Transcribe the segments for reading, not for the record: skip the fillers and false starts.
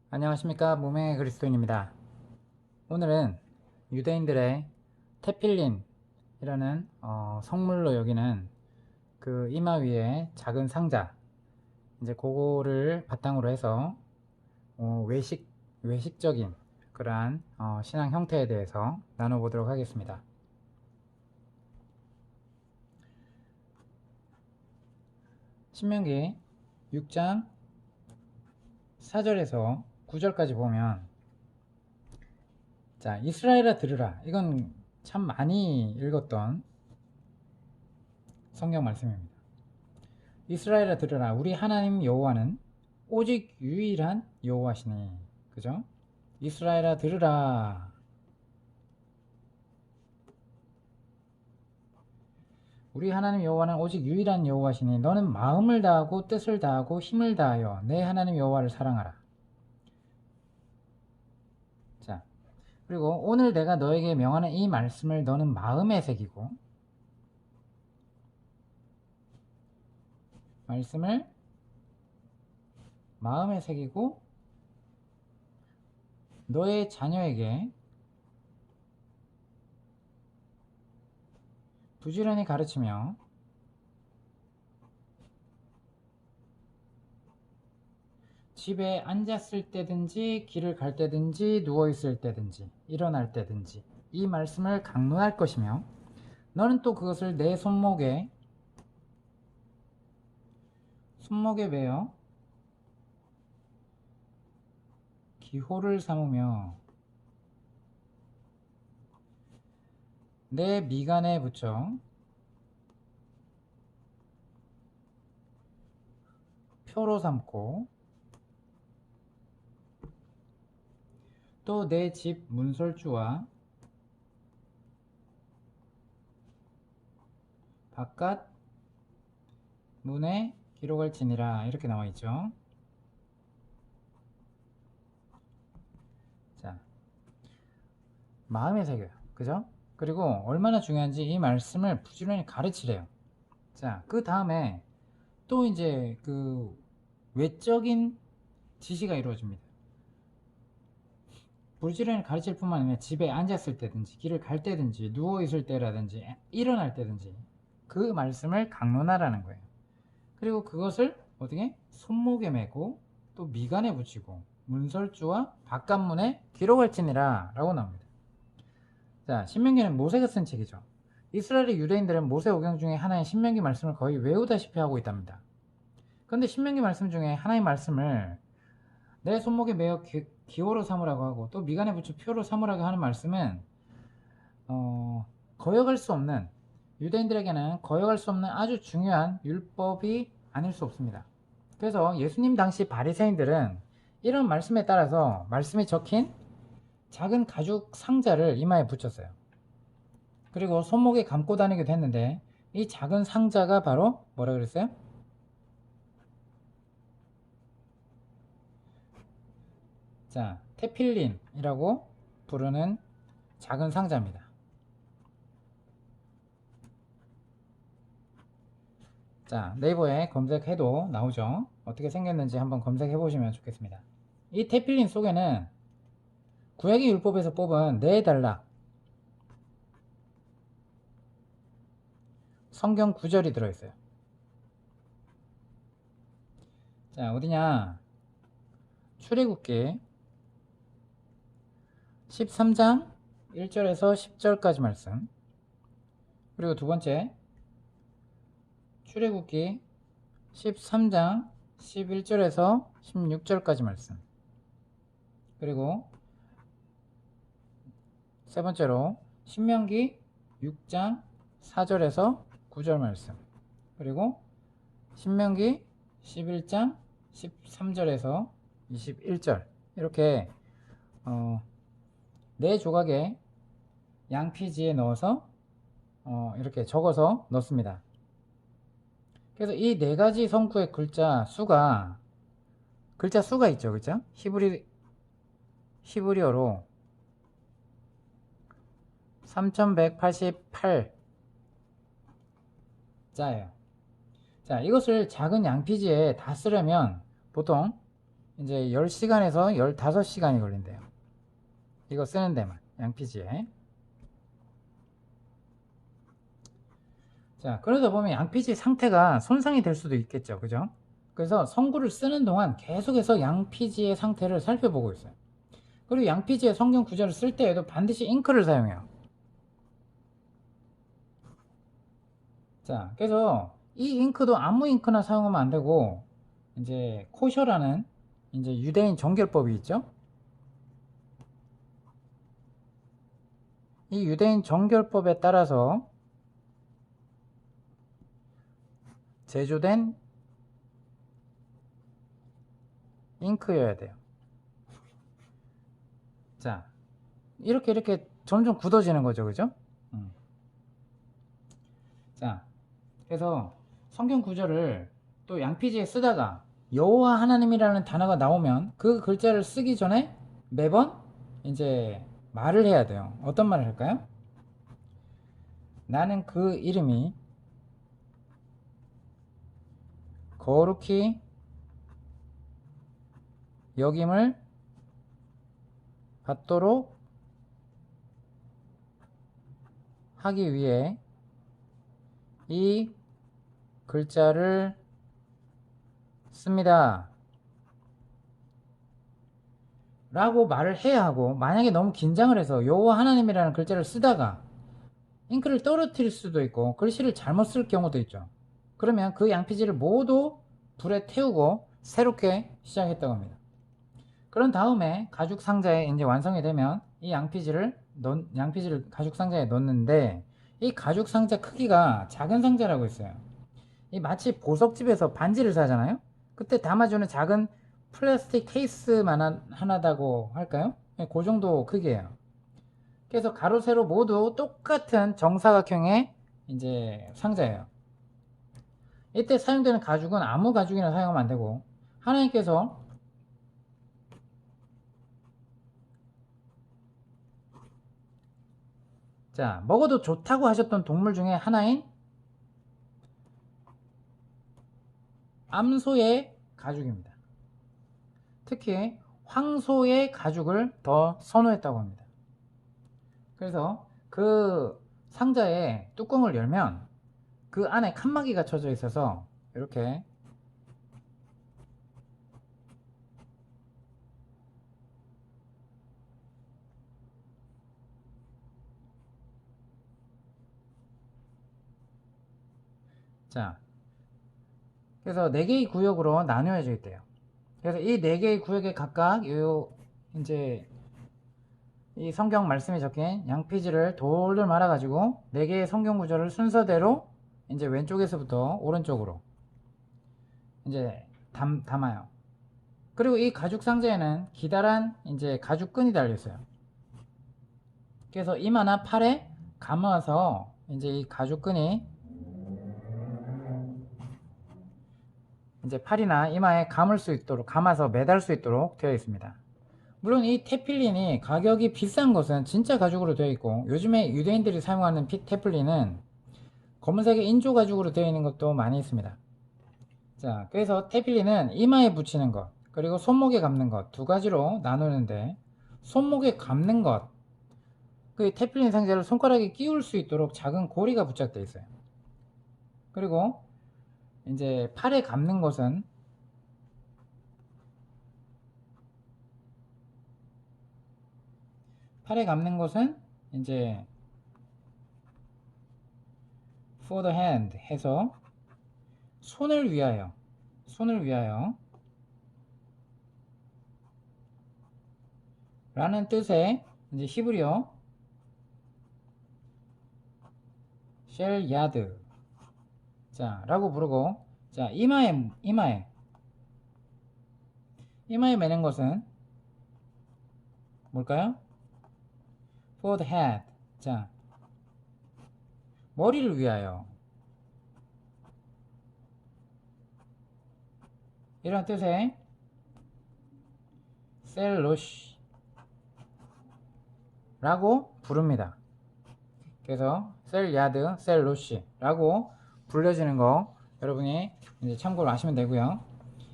안녕하십니까. 무명의 그리스도인입니다. 오늘은 유대인들의 테필린이라는 성물로 여기는 그 이마 위에 작은 상자, 이제 그거를 바탕으로 해서 외식적인 그러한 신앙 형태에 대해서 나눠보도록 하겠습니다. 신명기 6장 4절에서 9절까지 보면, 자, 이스라엘아 들으라. 이건 참 많이 읽었던 성경 말씀입니다. 이스라엘아 들으라. 우리 하나님 여호와는 오직 유일한 여호와시니. 그죠? 이스라엘아 들으라. 우리 하나님 여호와는 오직 유일한 여호와시니 너는 마음을 다하고 뜻을 다하고 힘을 다하여 내 하나님 여호와를 사랑하라. 자, 그리고 오늘 내가 너에게 명하는 이 말씀을 너는 마음에 새기고, 말씀을 마음에 새기고 너의 자녀에게 부지런히 가르치며 집에 앉았을 때든지 길을 갈 때든지 누워있을 때든지 일어날 때든지 이 말씀을 강론할 것이며, 너는 또 그것을 내 손목에 매어 기호를 삼으며 내 미간에 붙여 표로 삼고 또 내 집 문설주와 바깥 문에 기록을 지니라. 이렇게 나와 있죠. 자, 마음에 새겨요. 그죠? 그리고 얼마나 중요한지 이 말씀을 부지런히 가르치래요. 자, 그 다음에 또 이제 그 외적인 지시가 이루어집니다. 부지런히 가르칠 뿐만 아니라 집에 앉았을 때든지 길을 갈 때든지 누워있을 때라든지 일어날 때든지 그 말씀을 강론하라는 거예요. 그리고 그것을 어떻게 손목에 메고 또 미간에 붙이고 문설주와 바깥문에 기록을 치니라 라고 나옵니다. 자, 신명기는 모세가 쓴 책이죠. 이스라엘의 유대인들은 모세 오경 중에 하나인 신명기 말씀을 거의 외우다시피 하고 있답니다. 그런데 신명기 말씀 중에 하나의 말씀을 내 손목에 메어 기호로 삼으라고 하고 또 미간에 붙여 표로 삼으라고 하는 말씀은 거역할 수 없는, 유대인들에게는 거역할 수 없는 아주 중요한 율법이 아닐 수 없습니다. 그래서 예수님 당시 바리새인들은 이런 말씀에 따라서 말씀이 적힌 작은 가죽 상자를 이마에 붙였어요. 그리고 손목에 감고 다니기도 했는데, 이 작은 상자가 바로 뭐라 그랬어요? 자, 테필린이라고 부르는 작은 상자입니다. 자, 네이버에 검색해도 나오죠. 어떻게 생겼는지 한번 검색해 보시면 좋겠습니다. 이 테필린 속에는 구약의 율법에서 뽑은 4단락 성경 구절이 들어있어요. 자, 어디냐? 출애굽기 13장 1절에서 10절까지 말씀, 그리고 두 번째 출애굽기 13장 11절에서 16절까지 말씀, 그리고 세 번째로 신명기 6장 4절에서 9절 말씀, 그리고 신명기 11장 13절에서 21절, 이렇게 4조각의 양피지에 넣어서 이렇게 적어서 넣습니다. 그래서 이 4가지 성구의 글자 수가 있죠. 그죠? 히브리어로 3188 자예요. 자, 이것을 작은 양피지에 다 쓰려면 보통 이제 10시간에서 15시간이 걸린대요. 이거 쓰는 데만, 양피지에. 자, 그러다 보면 양피지 상태가 손상이 될 수도 있겠죠. 그죠? 그래서 성구를 쓰는 동안 계속해서 양피지의 상태를 살펴보고 있어요. 그리고 양피지의 성경 구절을 쓸 때에도 반드시 잉크를 사용해요. 자, 그래서 이 잉크도 아무 잉크나 사용하면 안 되고, 이제 코셔라는 이제 유대인 정결법이 있죠. 이 유대인 정결법에 따라서 제조된 잉크여야 돼요. 자, 이렇게 점점 굳어지는 거죠. 그죠? 자, 그래서 성경 구절을 또 양피지에 쓰다가 여호와 하나님이라는 단어가 나오면 그 글자를 쓰기 전에 매번 이제 말을 해야 돼요. 어떤 말을 할까요? 나는 그 이름이 거룩히 여김을 받도록 하기 위해 이 글자를 씁니다. 라고 말을 해야 하고, 만약에 너무 긴장을 해서 여호와 하나님이라는 글자를 쓰다가 잉크를 떨어뜨릴 수도 있고 글씨를 잘못 쓸 경우도 있죠. 그러면 그 양피지를 모두 불에 태우고 새롭게 시작했다고 합니다. 그런 다음에 가죽 상자에 이제 완성이 되면 이 양피지를 가죽 상자에 넣는데, 이 가죽 상자 크기가 작은 상자라고 있어요. 이 마치 보석집에서 반지를 사잖아요. 그때 담아주는 작은 플라스틱 케이스만 하나다고 할까요? 그 정도 크기예요. 그래서 가로 세로 모두 똑같은 정사각형의 이제 상자예요. 이때 사용되는 가죽은 아무 가죽이나 사용하면 안 되고, 하나님께서 자, 먹어도 좋다고 하셨던 동물 중에 하나인 암소의 가죽입니다. 특히 황소의 가죽을 더 선호했다고 합니다. 그래서 그 상자의 뚜껑을 열면 그 안에 칸막이가 쳐져 있어서 이렇게 자, 그래서 4개의 구역으로 나누어져 있대요. 그래서 이 4개의 구역에 각각 이제 이 성경 말씀에 적힌 양피지를 돌돌 말아 가지고 4개의 성경 구절을 순서대로 이제 왼쪽에서부터 오른쪽으로 이제 담아요. 그리고 이 가죽 상자에는 기다란 이제 가죽 끈이 달려 있어요. 그래서 이마나 팔에 감아서 이제 이 가죽 끈이 이제 팔이나 이마에 감아서 매달 수 있도록 되어 있습니다. 물론 이 테필린이 가격이 비싼 것은 진짜 가죽으로 되어 있고, 요즘에 유대인들이 사용하는 테플린은 검은색의 인조 가죽으로 되어 있는 것도 많이 있습니다. 자, 그래서 테필린은 이마에 붙이는 것, 그리고 손목에 감는 것 두 가지로 나누는데, 손목에 감는 것, 그 테필린 상자를 손가락에 끼울 수 있도록 작은 고리가 부착되어 있어요. 그리고 이제 팔에 감는 것은 이제 for the hand 해서 손을 위하여 라는 뜻의 이제 히브리어 쉘 야드 자 라고 부르고, 자 이마에 매는 것은 뭘까요? for the head 자 머리를 위하여 이런 뜻의 셀로시 라고 부릅니다. 그래서 셀야드, 셀로시 라고 불려지는 거 여러분이 이제 참고로 아시면 되고요.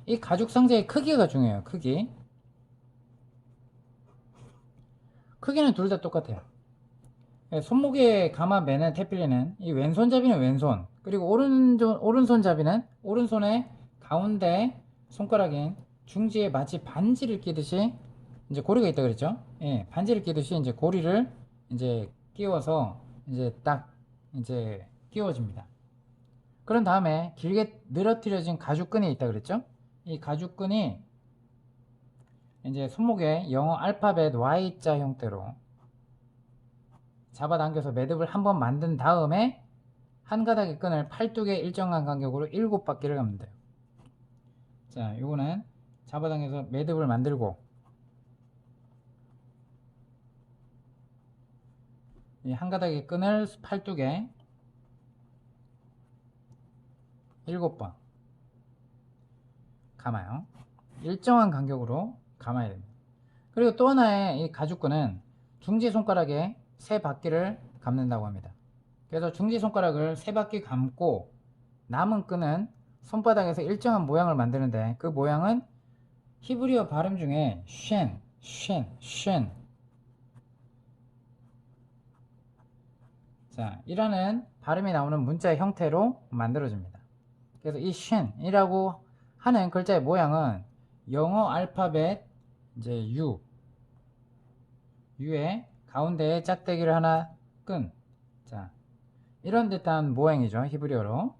이 가죽 상자의 크기가 중요해요. 크기는 둘 다 똑같아요. 손목에 감아 매는 테필리는 이 왼손잡이는 왼손, 그리고 오른손잡이는 오른손의 가운데 손가락인 중지에 마치 반지를 끼듯이 이제 고리가 있다 그랬죠. 예, 반지를 끼듯이 이제 고리를 이제 끼워서 이제 딱 이제 끼워집니다. 그런 다음에 길게 늘어뜨려진 가죽끈이 있다 그랬죠. 이 가죽끈이 이제 손목에 영어 알파벳 Y자 형태로 잡아당겨서 매듭을 한번 만든 다음에 한 가닥의 끈을 팔뚝에 일정한 간격으로 7바퀴를 감면 돼요. 자, 요거는 잡아당겨서 매듭을 만들고 이 한 가닥의 끈을 팔뚝에 7번 감아요. 일정한 간격으로 감아야 됩니다. 그리고 또 하나의 이 가죽끈은 중지 손가락에 3바퀴를 감는다고 합니다. 그래서 중지 손가락을 3바퀴 감고 남은 끈은 손바닥에서 일정한 모양을 만드는데 그 모양은 히브리어 발음 중에 쉔 자, 이라는 발음이 나오는 문자의 형태로 만들어집니다. 그래서 이 쉔이라고 하는 글자의 모양은 영어 알파벳 이제 U의 가운데에 짝대기를 하나 끈, 자, 이런 듯한 모양이죠, 히브리어로.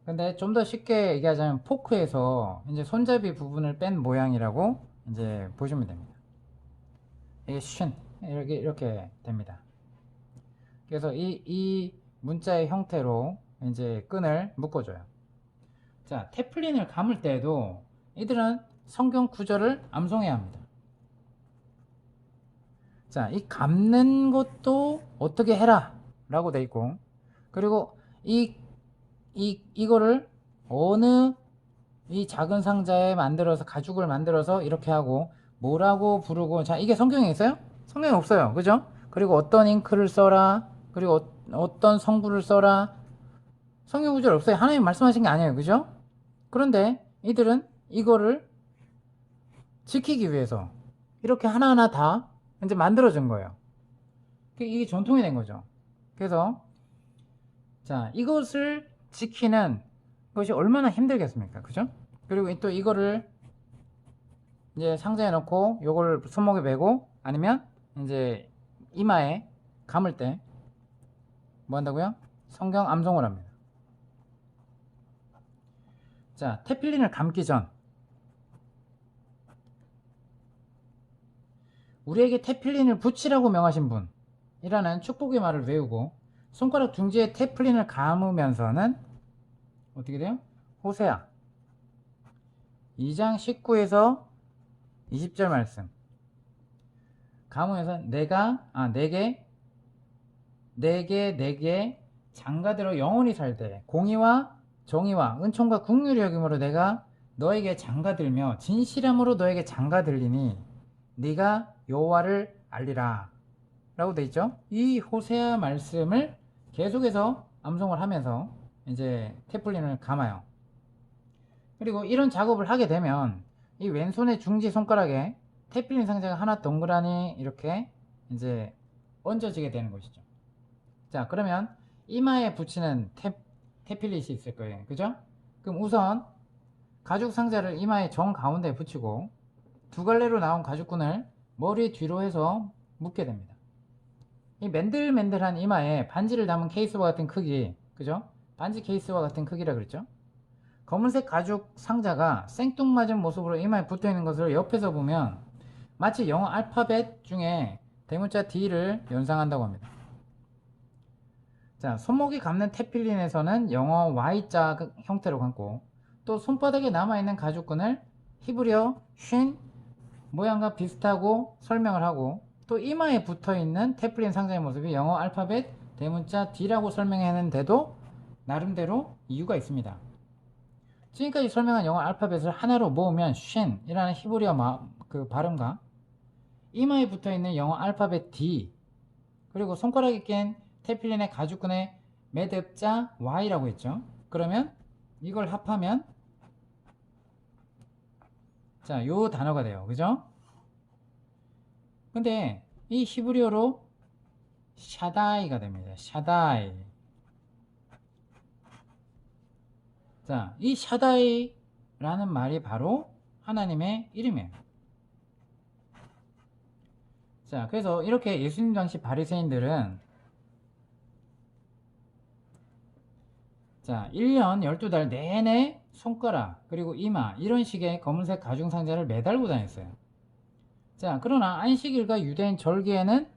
근데 좀 더 쉽게 얘기하자면 포크에서 이제 손잡이 부분을 뺀 모양이라고 이제 보시면 됩니다. 이게 쉔 이렇게 됩니다. 그래서 이 문자의 형태로 이제 끈을 묶어줘요. 자, 테플린을 감을 때에도 이들은 성경 구절을 암송해야 합니다. 자, 이 감는 것도 어떻게 해라 라고 돼 있고, 그리고 이거를 어느 이 작은 상자에 만들어서 가죽을 만들어서 이렇게 하고 뭐라고 부르고, 자, 이게 성경에 있어요? 성경에 없어요. 그죠? 그리고 어떤 잉크를 써라, 그리고 어떤 성부를 써라, 성경 구절 없어요. 하나님 말씀하신 게 아니에요. 그죠? 그런데 이들은 이거를 지키기 위해서 이렇게 하나하나 다 이제 만들어진 거예요. 이게 전통이 된 거죠. 그래서 자, 이것을 지키는 것이 얼마나 힘들겠습니까? 그죠? 그리고 또 이거를 이제 상자에 넣고 요걸 손목에 매고 아니면 이제 이마에 감을 때 뭐 한다고요? 성경 암송을 합니다. 자, 테필린을 감기 전 우리에게 테필린을 붙이라고 명하신 분이라는 축복의 말을 외우고 손가락 중지에 테플린을 감으면서는 어떻게 돼요? 호세아 2장 19에서 20절 말씀 감으면서 내게 장가대로 영원히 살되 공의와 정의와 은총과 긍휼히 여김으로 내가 너에게 장가들며 진실함으로 너에게 장가들리니 네가 여호와를 알리라 라고 돼 있죠. 이 호세아 말씀을 계속해서 암송을 하면서 이제 테플린을 감아요. 그리고 이런 작업을 하게 되면 이 왼손의 중지 손가락에 테플린 상자가 하나 동그라니 이렇게 이제 얹어지게 되는 것이죠. 자, 그러면 이마에 붙이는 테필릿이 있을 거예요. 그죠? 그럼 우선 가죽 상자를 이마의 정 가운데에 붙이고 두 갈래로 나온 가죽끈을 머리 뒤로 해서 묶게 됩니다. 이 맨들맨들한 이마에 반지를 담은 케이스와 같은 크기, 그죠? 반지 케이스와 같은 크기라 그랬죠? 검은색 가죽 상자가 생뚱맞은 모습으로 이마에 붙어 있는 것을 옆에서 보면 마치 영어 알파벳 중에 대문자 D를 연상한다고 합니다. 자, 손목이 감는 테필린에서는 영어 Y자 형태로 감고 또 손바닥에 남아있는 가죽끈을 히브리어 쉰 모양과 비슷하고 설명을 하고 또 이마에 붙어있는 테플린 상자의 모습이 영어 알파벳 대문자 D라고 설명했는데도 나름대로 이유가 있습니다. 지금까지 설명한 영어 알파벳을 하나로 모으면 쉰이라는 히브리어 그 발음과 이마에 붙어있는 영어 알파벳 D 그리고 손가락에 낀 테필린의 가죽끈의 매듭자 Y라고 했죠. 그러면 이걸 합하면 자, 요 단어가 돼요. 그죠? 근데 이 히브리어로 샤다이가 됩니다. 샤다이. 자, 이 샤다이라는 말이 바로 하나님의 이름이에요. 자, 그래서 이렇게 예수님 당시 바리새인들은 자, 1년 12달 내내 손가락 그리고 이마 이런 식의 검은색 가죽 상자를 매달고 다녔어요. 자, 그러나 안식일과 유대인 절기에는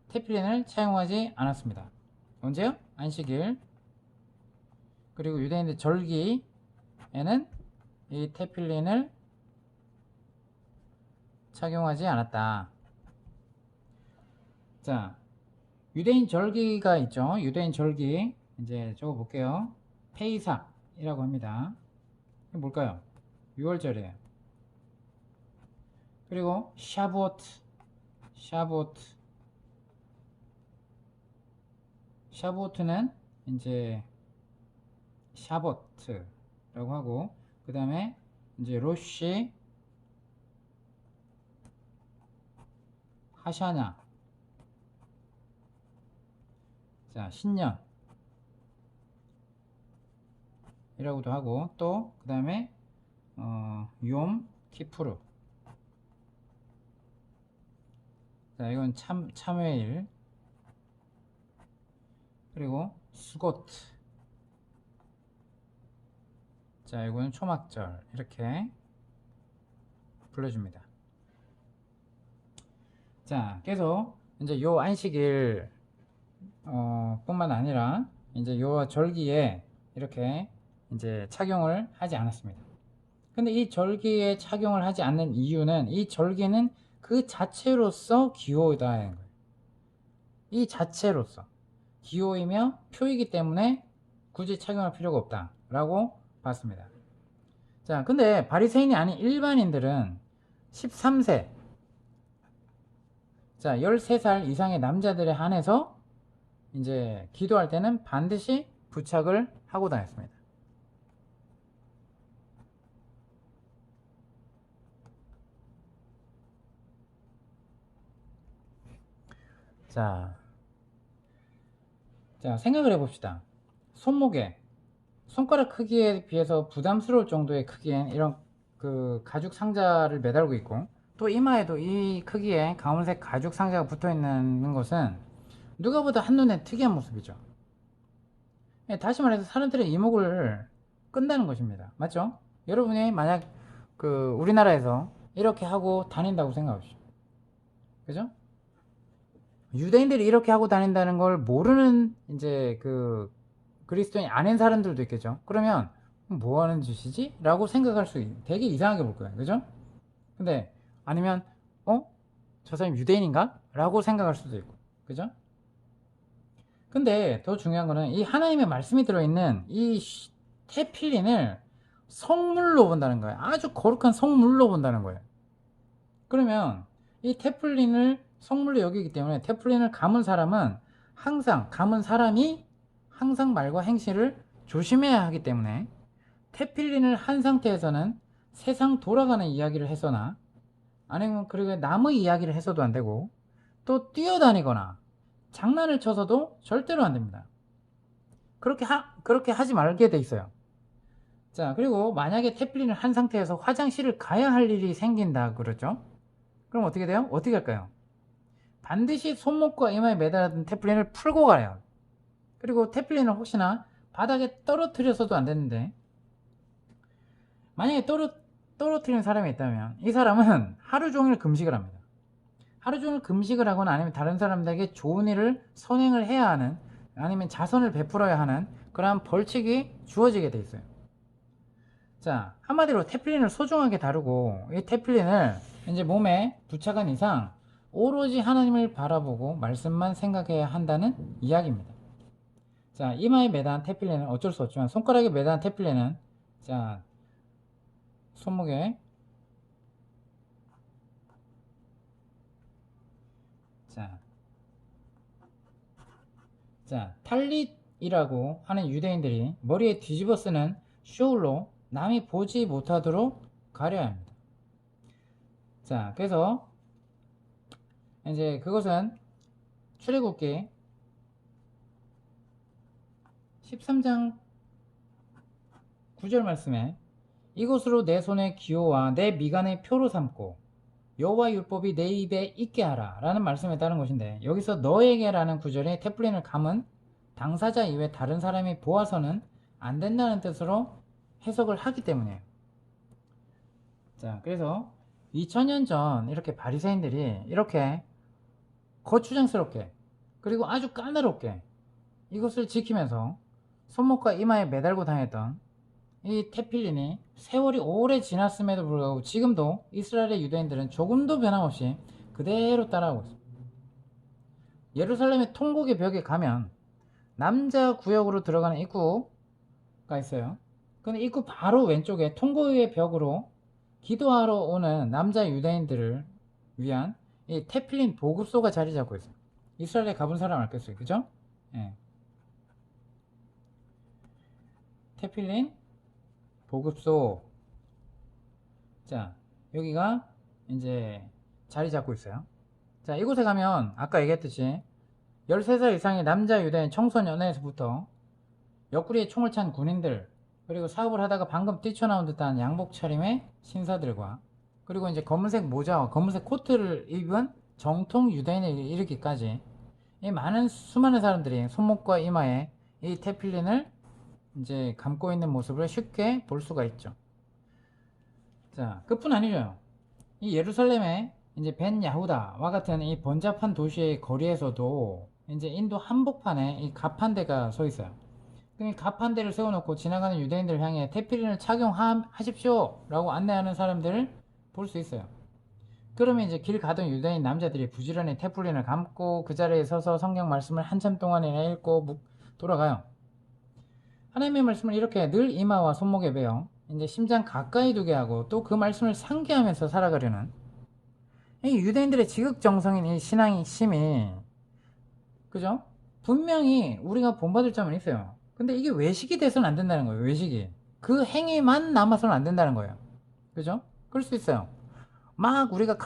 테필린을 사용하지 않았습니다. 언제요? 안식일 그리고 유대인들 절기에는 이 테필린을 착용하지 않았다. 자, 유대인 절기가 있죠. 유대인 절기 이제 적어 볼게요. 페이삭이라고 합니다. 이게 뭘까요? 6월절이에요. 그리고 샤보트는 이제 샤보트라고 하고, 그 다음에 이제 로시, 하샤나, 자, 신년 이라고도 하고, 또 그 다음에 욤 키푸르, 자, 이건 참회일, 그리고 수고트, 자, 이거는 초막절, 이렇게 불러줍니다. 자, 그래서 이제 요 안식일 뿐만 아니라 이제 요 절기에 이렇게 이제 착용을 하지 않았습니다. 근데 이 절기에 착용을 하지 않는 이유는 이 절기는 그 자체로서 기호이다는 거예요. 이 자체로서 기호이며 표이기 때문에 굳이 착용할 필요가 없다라고 봤습니다. 자, 근데 바리새인이 아닌 일반인들은 13세, 자, 13살 이상의 남자들에 한해서 이제 기도할 때는 반드시 부착을 하고 다녔습니다. 자, 생각을 해봅시다. 손목에 손가락 크기에 비해서 부담스러울 정도의 크기엔 이런 그 가죽 상자를 매달고 있고, 또 이마에도 이 크기의 가운색 가죽 상자가 붙어 있는 것은 누가 보다 한눈에 특이한 모습이죠. 다시 말해서 사람들의 이목을 끈다는 것입니다. 맞죠? 여러분이 만약 그 우리나라에서 이렇게 하고 다닌다고 생각하십시오. 그죠? 유대인들이 이렇게 하고 다닌다는 걸 모르는 이제 그 그리스도인 아닌 사람들도 있겠죠. 그러면 뭐 하는 짓이지? 라고 생각할 수 되게 이상하게 볼 거예요. 그죠? 근데 아니면 저 사람 유대인인가? 라고 생각할 수도 있고. 그죠? 근데 더 중요한 거는 이 하나님의 말씀이 들어있는 이 테필린을 성물로 본다는 거예요. 아주 거룩한 성물로 본다는 거예요. 그러면 이 테플린을 성물로 여기기 때문에 테플린을 감은 사람은 감은 사람이 항상 말과 행실을 조심해야 하기 때문에 테필린을 한 상태에서는 세상 돌아가는 이야기를 해서나 아니면 그리고 남의 이야기를 해서도 안 되고, 또 뛰어다니거나 장난을 쳐서도 절대로 안 됩니다. 그렇게 하지 말게 돼 있어요. 자, 그리고 만약에 테플린을 한 상태에서 화장실을 가야 할 일이 생긴다 그러죠. 그럼 어떻게 돼요? 어떻게 할까요? 반드시 손목과 이마에 매달았던 테플린을 풀고 가요. 그리고 테플린을 혹시나 바닥에 떨어뜨려서도 안 되는데, 만약에 떨어뜨리는 사람이 있다면 이 사람은 하루 종일 금식을 합니다. 하루 종일 금식을 하거나 아니면 다른 사람들에게 좋은 일을 선행을 해야 하는, 아니면 자선을 베풀어야 하는 그러한 벌칙이 주어지게 돼 있어요. 자, 한마디로 테플린을 소중하게 다루고 이 테플린을 이제 몸에 부착한 이상 오로지 하나님을 바라보고 말씀만 생각해야 한다는 이야기입니다. 자, 이마에 매단 테필린은 어쩔 수 없지만 손가락에 매단 테필린은 자, 손목에 자, 탈릿이라고 하는 유대인들이 머리에 뒤집어 쓰는 숄로 남이 보지 못하도록 가려야 합니다. 자, 그래서 이제 그것은 출애굽기 13장 9절 말씀에 이것으로 내 손의 기호와 내 미간의 표로 삼고 여호와 율법이 내 입에 있게 하라 라는 말씀에 따른 것인데, 여기서 너에게 라는 구절에 테플린을 감은 당사자 이외 다른 사람이 보아서는 안 된다는 뜻으로 해석을 하기 때문이에요. 자, 그래서 2000년 전 이렇게 바리새인들이 이렇게 거추장스럽게 그리고 아주 까다롭게 이것을 지키면서 손목과 이마에 매달고 다녔던 이 테필린이 세월이 오래 지났음에도 불구하고 지금도 이스라엘의 유대인들은 조금도 변함없이 그대로 따라하고 있습니다. 예루살렘의 통곡의 벽에 가면 남자 구역으로 들어가는 입구가 있어요. 근데 입구 바로 왼쪽에 통곡의 벽으로 기도하러 오는 남자 유대인들을 위한 이 테필린 보급소가 자리 잡고 있어요. 이스라엘에 가본 사람 알겠어요, 그죠? 예. 테필린 보급소. 자, 여기가 이제 자리 잡고 있어요. 자, 이곳에 가면 아까 얘기했듯이 13살 이상의 남자 유대인 청소년에서부터 옆구리에 총을 찬 군인들, 그리고 사업을 하다가 방금 뛰쳐나온 듯한 양복 차림의 신사들과, 그리고 이제 검은색 모자와 검은색 코트를 입은 정통 유대인에 이르기까지 이 많은 수많은 사람들이 손목과 이마에 이 테필린을 이제 감고 있는 모습을 쉽게 볼 수가 있죠. 자, 그뿐 아니죠. 이 예루살렘의 이제 벤 야후다와 같은 이 번잡한 도시의 거리에서도 이제 인도 한복판에 이 갑판대가 서 있어요. 이 갑판대를 세워놓고 지나가는 유대인들 향해 테필린을 착용하십시오 라고 안내하는 사람들을 볼 수 있어요. 그러면 이제 길 가던 유대인 남자들이 부지런히 테필린을 감고 그 자리에 서서 성경 말씀을 한참 동안이나 읽고 돌아가요. 하나님의 말씀을 이렇게 늘 이마와 손목에 베어 이제 심장 가까이 두게 하고 또 그 말씀을 상기하면서 살아가려는 이 유대인들의 지극정성인 이 신앙의 힘이, 그죠? 분명히 우리가 본받을 점은 있어요. 근데 이게 외식이 돼서는 안 된다는 거예요. 외식이 그 행위만 남아서는 안 된다는 거예요. 그죠? 그럴 수 있어요. 막 우리가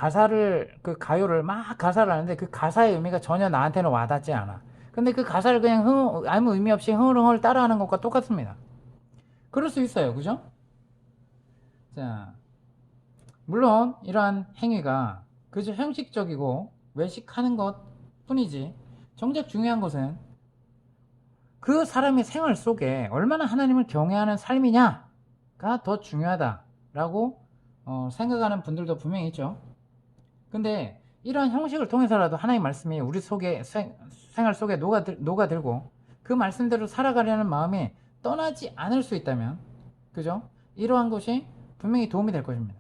그 가요를 막 가사를 하는데 그 가사의 의미가 전혀 나한테는 와닿지 않아. 근데 그 가사를 그냥 아무 의미 없이 흥얼흥얼 따라하는 것과 똑같습니다. 그럴 수 있어요. 그죠? 자, 물론 이러한 행위가 그저 형식적이고 외식하는 것 뿐이지, 정작 중요한 것은 그 사람의 생활 속에 얼마나 하나님을 경외하는 삶이냐가 더 중요하다라고 생각하는 분들도 분명히 있죠. 근데 이러한 형식을 통해서라도 하나님의 말씀이 우리 속에 생활 속에 녹아들고 그 말씀대로 살아가려는 마음이 떠나지 않을 수 있다면, 그죠? 이러한 것이 분명히 도움이 될 것입니다.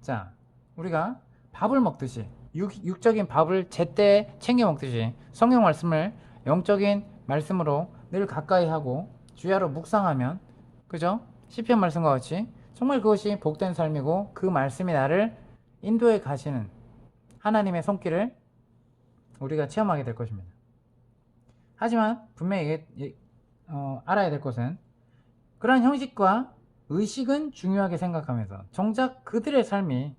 자, 우리가 밥을 먹듯이 육적인 밥을 제때 챙겨 먹듯이 성경 말씀을 영적인 말씀으로 늘 가까이 하고 주야로 묵상하면, 그죠? 시편 말씀과 같이 정말 그것이 복된 삶이고 그 말씀이 나를 인도에 가시는 하나님의 손길을 우리가 체험하게 될 것입니다. 하지만 분명히 알아야 될 것은 그러한 형식과 의식은 중요하게 생각하면서 정작 그들의 삶이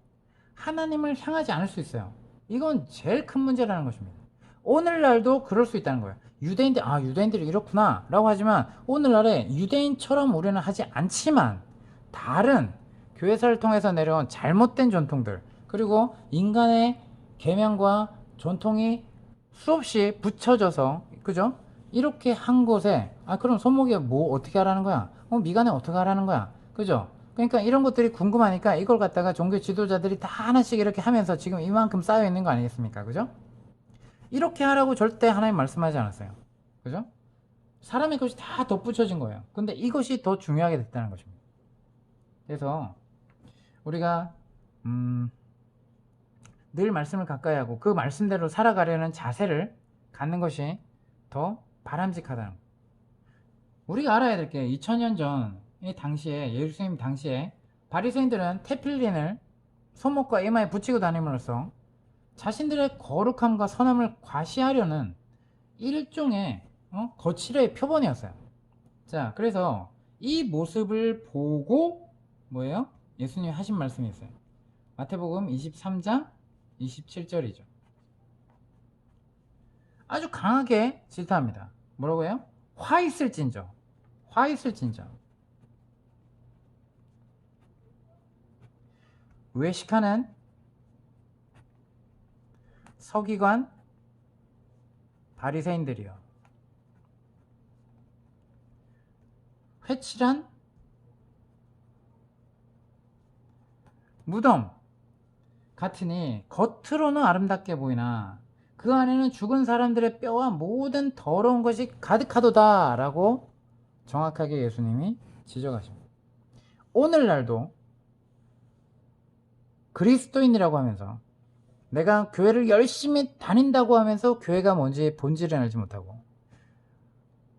하나님을 향하지 않을 수 있어요. 이건 제일 큰 문제라는 것입니다. 오늘날도 그럴 수 있다는 거예요. 유대인들이 이렇구나 라고 하지만 오늘날에 유대인처럼 우리는 하지 않지만 다른 교회사를 통해서 내려온 잘못된 전통들, 그리고 인간의 계명과 전통이 수없이 붙여져서, 그죠? 이렇게 한 곳에 그럼 손목에 뭐 어떻게 하라는 거야? 미간에 어떻게 하라는 거야? 그죠? 그러니까 이런 것들이 궁금하니까 이걸 갖다가 종교 지도자들이 다 하나씩 이렇게 하면서 지금 이만큼 쌓여 있는 거 아니겠습니까? 그죠? 이렇게 하라고 절대 하나님 말씀하지 않았어요. 그죠? 사람의 것이 다 덧붙여진 거예요. 근데 이것이 더 중요하게 됐다는 것입니다. 그래서 우리가 늘 말씀을 가까이 하고 그 말씀대로 살아가려는 자세를 갖는 것이 더 바람직하다는 거예요. 우리가 알아야 될 게 2000년 전 이 당시에 예루살렘 당시에 바리새인들은 테필린을 손목과 이마에 붙이고 다님으로써 자신들의 거룩함과 선함을 과시하려는 일종의 거칠의 표본이었어요. 자, 그래서 이 모습을 보고 뭐예요? 예수님이 하신 말씀이 있어요. 마태복음 23장 27절이죠. 아주 강하게 질타합니다. 뭐라고요? 화 있을진저. 화 있을진저. 외식하는 서기관 바리새인들이여. 회칠한 무덤 같으니 겉으로는 아름답게 보이나 그 안에는 죽은 사람들의 뼈와 모든 더러운 것이 가득하도다 라고 정확하게 예수님이 지적하십니다. 오늘날도 그리스도인이라고 하면서 내가 교회를 열심히 다닌다고 하면서 교회가 뭔지 본질을 알지 못하고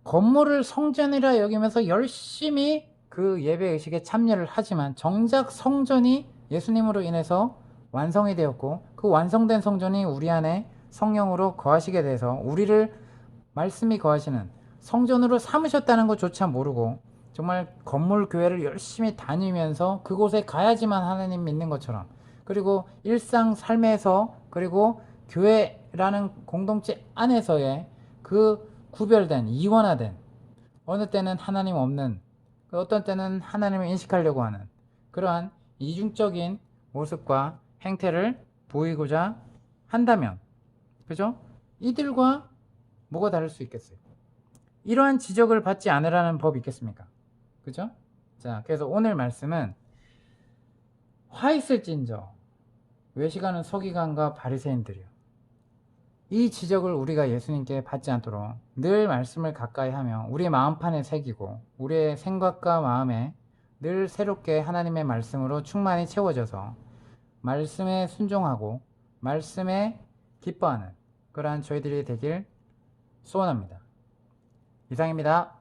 건물을 성전이라 여기면서 열심히 그 예배의식에 참여를 하지만 정작 성전이 예수님으로 인해서 완성이 되었고 그 완성된 성전이 우리 안에 성령으로 거하시게 돼서 우리를 말씀이 거하시는 성전으로 삼으셨다는 것조차 모르고 정말 건물 교회를 열심히 다니면서 그곳에 가야지만 하나님 믿는 것처럼 그리고 일상 삶에서 그리고 교회라는 공동체 안에서의 그 구별된 이원화된 어느 때는 하나님 없는 어떤 때는 하나님을 인식하려고 하는 그러한 이중적인 모습과 행태를 보이고자 한다면 그죠? 이들과 뭐가 다를 수 있겠어요? 이러한 지적을 받지 않으라는 법이 있겠습니까? 그죠? 자, 그래서 오늘 말씀은 화 있을진저 외식하는 서기관과 바리새인들이요. 이 지적을 우리가 예수님께 받지 않도록 늘 말씀을 가까이 하며 우리의 마음판에 새기고 우리의 생각과 마음에 늘 새롭게 하나님의 말씀으로 충만히 채워져서 말씀에 순종하고 말씀에 기뻐하는 그러한 저희들이 되길 소원합니다. 이상입니다.